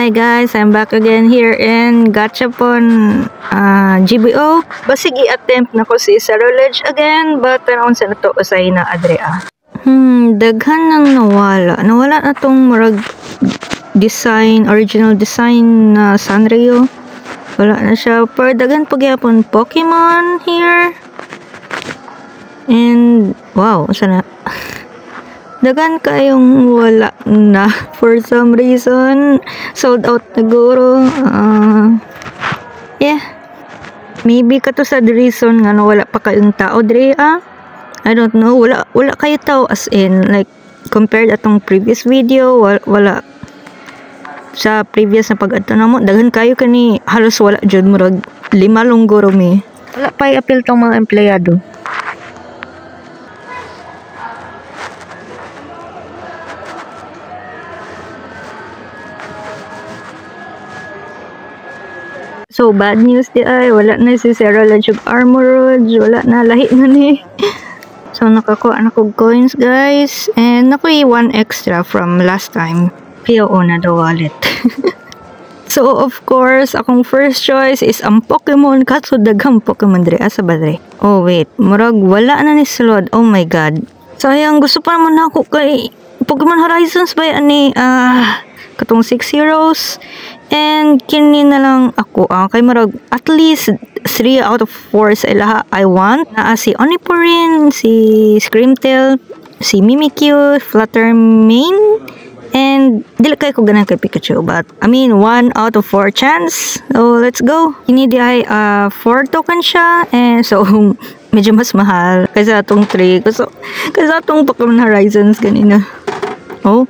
Hi guys, I'm back again here in Gachapon GBO. Basig i-attempt na ko si Sarolege again, but around sa nato usay na Adrea. Daghan nang nawala. Nawala na tong murag design, original design na Sanrio. Wala na siya. Pero daghan pagyapon Pokemon here. And wow, sana dagan kayong wala na for some reason. Sold out na guro. Yeah. Maybe kato sa reason nga wala pa kayong tao dre I don't know. Wala kayo tao as in like compared atong previous video. Wala sa previous na pag-adto namo. Daghan kayo kani halos wala jud murag 5 long guro mi. Wala pa i-appeal tong mga empleyado. So, bad news di ay, wala na si Sarolege of Armor Rouge, wala na, lahi na ni. So, nakakuha na kong coins, guys. And nakuha 1 extra from last time. PO na the wallet. So, of course, akong first choice is ang Pokemon. Kaso daghang Pokemon dre, asa ba dre? Oh, wait. Murag, wala na ni Slod. Oh my God. Sayang, gusto pa naman ako kay Pokemon Horizons ba yan ni, katong 6 heroes. And kini na lang ako kay marag at least 3 out of 4 sa ilaha I want na si Onipurin, si Screamtail, si Mimikyu, Fluttermane, and dili kay ko ganan kay Pikachu, but I mean 1 out of 4 chance. So let's go. Kini di ay 4 token siya, and so medyo mas mahal kaysa atong 3 kaysa atong Pokemon Horizons ganina. Oh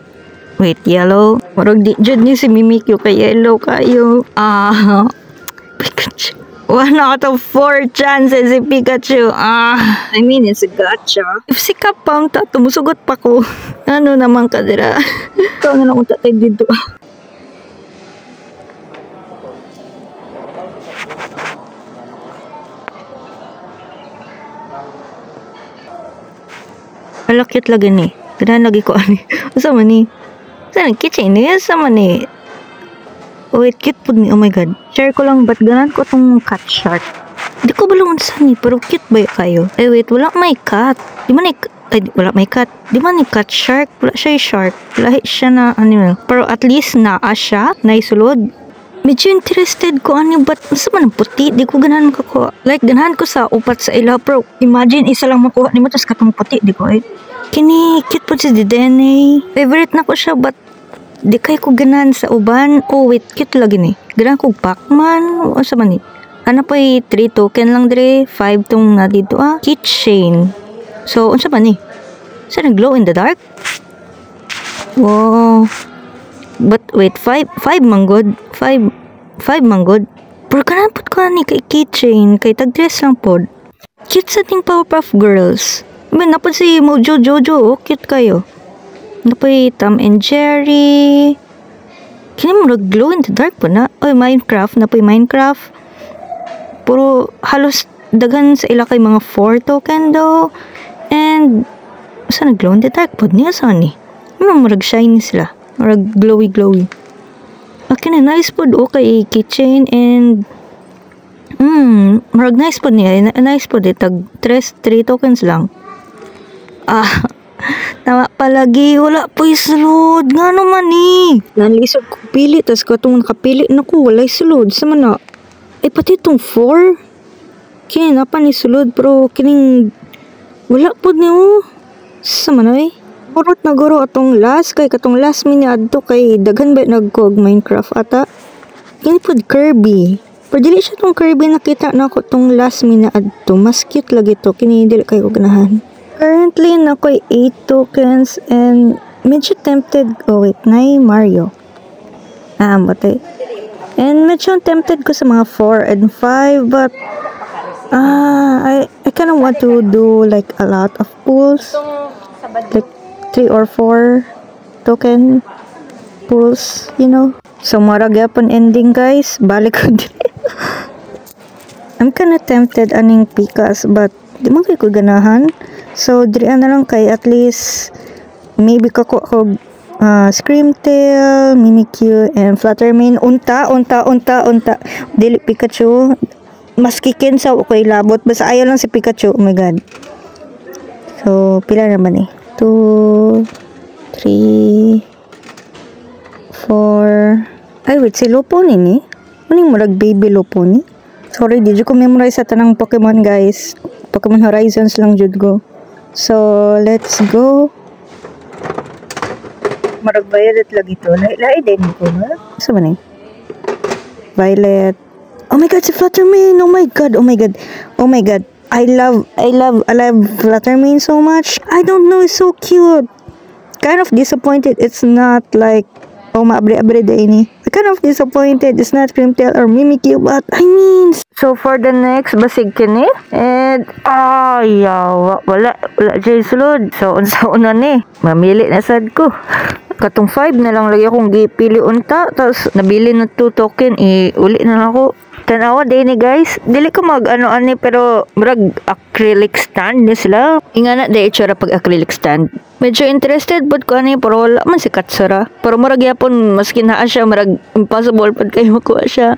wait, yellow. Marag di jud ni si Mimikyu kay yellow kayo. Pikachu. 1 out of 4 chances si Pikachu. I mean, it's a gacha. If si Kapam ta, tumusugot pa ko. Ano naman ka dira? Ikaw na lang kung tatay dito. Malakit lagi ni. Ganahan lagi ko ani. Asa man ni? Saan kitchen niya sama ni? Wait, cute po ni. Oh my God. Share ko lang, ba't ganan ko tong cat shark? Di ko balungan saan ni, pero cute ba kayo? Ay wait, wala may cat. Di man ni, wala may cat. Di man ni cat shark? Wala siya shark. Lahi siya na, pero at least naa siya, naisulod. Medyo interested ko ba't masa man ang puti? Di ko ganahan makakuha. Like, ganahan ko sa upat sa ila, pero imagine isa lang makuha ni mo, tapos katong puti, di ko Kini, cute po si Didene. Favorite na ko siya, but di kay ko ganan sa uban. Oh, wait, cute lagi ni. Ganan ko Pacman. O, sa man ni? Ano pa 3 token lang dire. 5 tong na dito, Keychain. So, unsa man ni? Sa nag-glow in the dark? Wow. But, wait, 5 manggod. 5 manggod. Pero ganan po ko ni kay Keychain. Kay tag-dress lang po. Cute sa ting Powerpuff Girls. Napod si Mojo Jojo, cute kayo. Napod Tom and Jerry. Kini mo glow in the dark po na. Oy, Minecraft, napod Minecraft. Puro halos dagan sa ila kay mga 4 token daw. And saan glow in the dark po niya saan ni? Murag shiny sila. Murag glowy. Okay na, nice po kay keychain and murag nice po niya. Nice po tag 3 tokens lang. Tama palagi, wala po isulod. Nga naman Nanlisod ko pili, tas katong nakapili na ko, wala isulod. Sama na, pati itong 4. Kini na pa ni sulod, pero kining wala po niyo. Sama na Burot na guro atong last, kay katong last miniad to, kay daghan ba nagkog Minecraft ata. Kini po Kirby. Pero dili siya tong Kirby nakita na ako tong last miniad to. Mas cute lagi to, kini dili kayo ganahan. Currently, nakoy 8 tokens and medyo tempted. Oh wait, na Mario. Batay. And medyo tempted ko sa mga 4 and 5, but I kind of want to do like a lot of pulls. Like 3 or 4 token pulls, you know. So, marag yapon ending, guys. Balik ko din. I'm kinda tempted aning Pikas, but di man kayo ko ganahan. So, dirian na lang kay at least maybe kako Screamtail, Mimikyu, and Fluttermane. Unta. Dili Pikachu. Maski Kinsa ko ilabot. Basta ayaw lang si Pikachu. Oh my god. So, pila naman eh. 2, 3, 4. Ay, wait. Si Lopunny ni? Ano yung murag baby Lopunny? Sorry, did you ko memorize sa tanang Pokemon, guys? Pokemon Horizons lang jud ko. So, let's go. Marag violet lagi to. Lai din ko, ha? Saan ba na Violet. Oh my god, si Fluttermane! Oh my god. I love Fluttermane so much. I don't know, it's so cute. Kind of disappointed it's not like maabre-abre day ni. Kind of disappointed it's not Screamtail or Mimikyu, but I mean, so for the next basig kini and yawa wala jay sulod. So unsa una ni mamili na sad ko. Katong 5 na lang lagi akong gipili unta, tapos nabili na 2 token, uli na lang ako. Tanawa day ni guys, dili ko mag ani pero murag acrylic stand ni sila. Ingana day itsura pag acrylic stand. Medyo interested pod ko ani pero wala man si Katsura. Pero murag yapon maski naa siya murag impossible pod kayo makuha siya.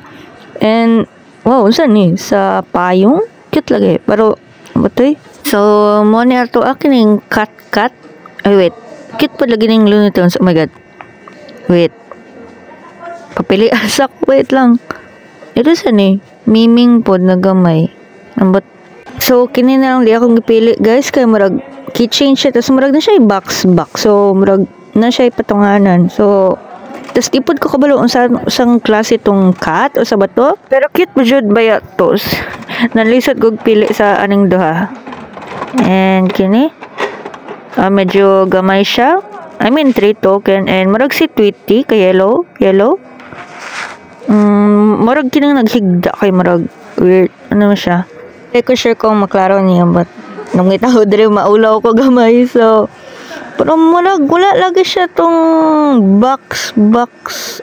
And wow, unsa ni sa payong? Cute lagi. Pero batoy. So mo ni ato aking cat. Ay wait. Cute pa lagi ning Looney Tunes. Oh my god. Wait. Papili asak. Wait lang. Ito sa ni. Miming pod na gamay. Ambot. So, kini na lang di akong gipili. Guys, kaya marag keychain siya. Tapos marag na siya box. So, marag na siya patunganan. So, tapos ipod ko kabalo usang klase itong cat o sa bato. Pero cute mo jud ba yatos. Nalisod ko pili sa aning duha. And kini. Medyo gamay siya. I mean 3 token and marag si Tweety kay yellow. Marag kinang naghigda kay marag weird. Ano siya? Hindi ko sure kung maklaro niya but nung itaw diri maulaw ko gamay so pero marag wala lagi siya tong box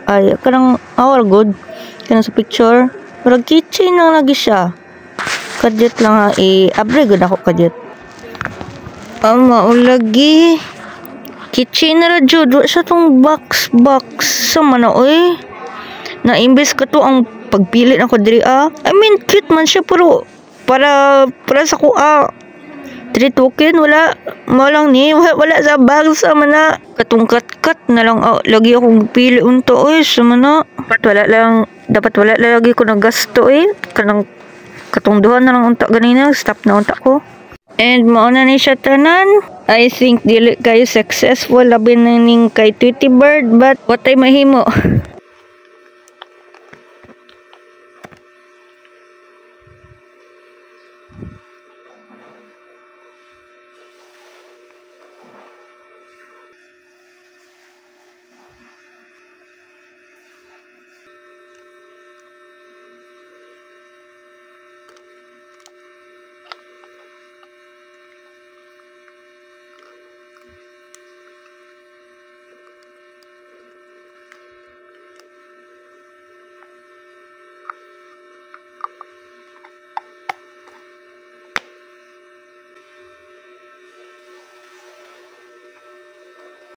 ay kanang our good kanang sa picture marag keychain lang lagi siya kadyot lang ha abre good ako kadyot maulagi keychain na radyo do siya tong box sa mana oy na imbes ka to ang pagpilit ako diri I mean cute man siya pero para sa ko 3 token wala mo lang ni wala sa bag sa mana katong kat na lang lagi akong pili unto sa mana dapat wala lagi ko nagasto kanang katong duha na lang unta ganina stop na unta ko and mauna ni siya tanan. I think dili kayo successful labi na ning kay Tweety Bird but what ay mahimo